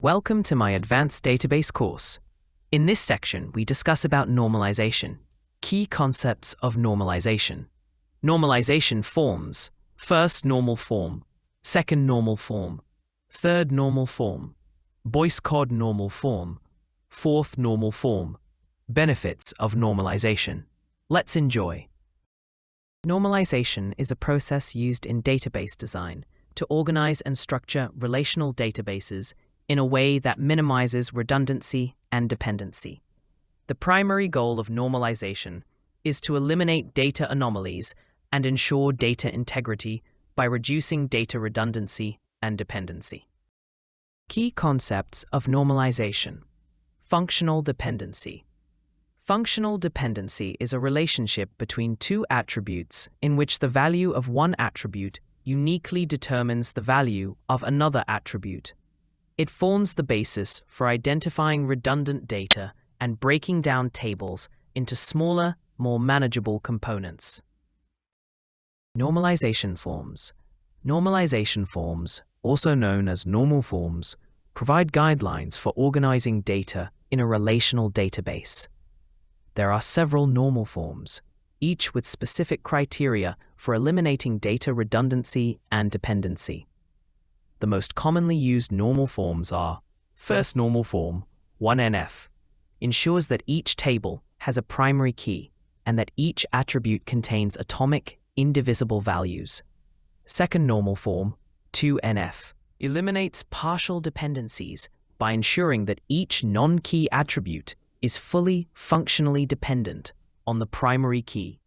Welcome to my advanced database course. In this section, we discuss about normalization, key concepts of normalization. Normalization forms: first normal form, second normal form, third normal form, Boyce-Codd normal form, fourth normal form. Benefits of normalization. Let's enjoy. Normalization is a process used in database design to organize and structure relational databases in a way that minimizes redundancy and dependency. The primary goal of normalization is to eliminate data anomalies and ensure data integrity by reducing data redundancy and dependency. Key concepts of normalization. Functional dependency. Functional dependency is a relationship between two attributes in which the value of one attribute uniquely determines the value of another attribute. It forms the basis for identifying redundant data and breaking down tables into smaller, more manageable components. Normalization forms. Normalization forms, also known as normal forms, provide guidelines for organizing data in a relational database. There are several normal forms, each with specific criteria for eliminating data redundancy and dependency. The most commonly used normal forms are: first normal form, 1NF, ensures that each table has a primary key and that each attribute contains atomic, indivisible values. Second normal form, 2NF, eliminates partial dependencies by ensuring that each non-key attribute is fully functionally dependent on the primary key.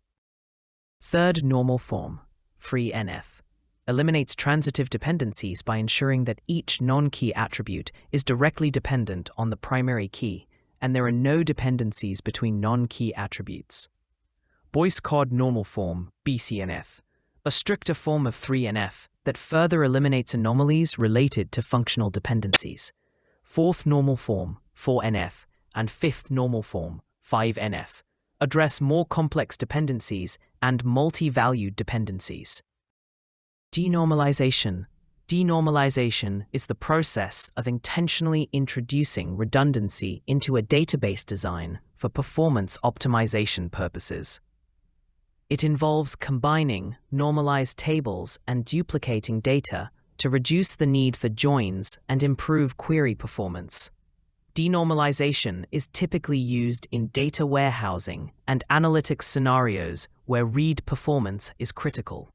Third normal form, 3NF, eliminates transitive dependencies by ensuring that each non-key attribute is directly dependent on the primary key, and there are no dependencies between non-key attributes. Boyce-Codd normal form, BCNF, a stricter form of 3NF that further eliminates anomalies related to functional dependencies. Fourth normal form, 4NF, and fifth normal form, 5NF, address more complex dependencies and multi-valued dependencies. Denormalization. Denormalization is the process of intentionally introducing redundancy into a database design for performance optimization purposes. It involves combining normalized tables and duplicating data to reduce the need for joins and improve query performance. Denormalization is typically used in data warehousing and analytics scenarios where read performance is critical.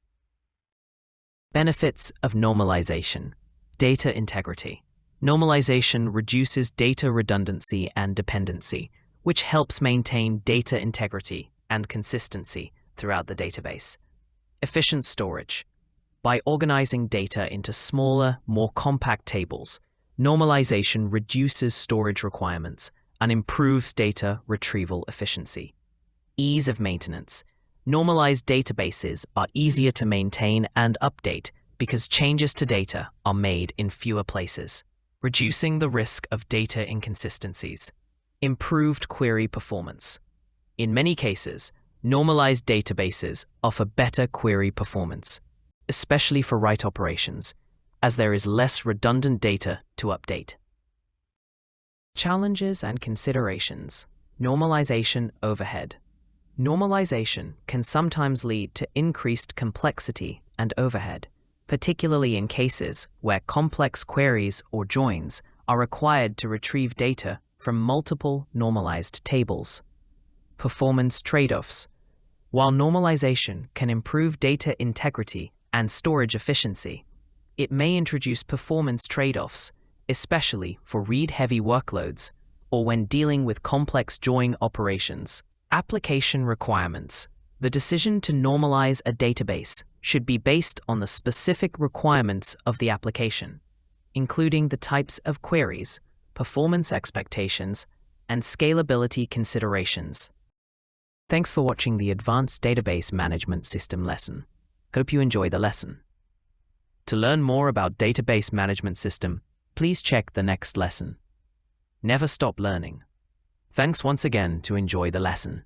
Benefits of normalization. Data integrity. Normalization reduces data redundancy and dependency, which helps maintain data integrity and consistency throughout the database. Efficient storage. By organizing data into smaller, more compact tables, normalization reduces storage requirements and improves data retrieval efficiency. Ease of maintenance. Normalized databases are easier to maintain and update because changes to data are made in fewer places, reducing the risk of data inconsistencies. Improved query performance. In many cases, normalized databases offer better query performance, especially for write operations, as there is less redundant data to update. Challenges and considerations. Normalization overhead. Normalization can sometimes lead to increased complexity and overhead, particularly in cases where complex queries or joins are required to retrieve data from multiple normalized tables. Performance trade-offs. While normalization can improve data integrity and storage efficiency, it may introduce performance trade-offs, especially for read-heavy workloads or when dealing with complex join operations. Application requirements. The decision to normalize a database should be based on the specific requirements of the application, including the types of queries, performance expectations, and scalability considerations. Thanks for watching the Advanced Database Management System lesson. Hope you enjoy the lesson. To learn more about Database Management System, please check the next lesson. Never stop learning. Thanks once again to enjoy the lesson.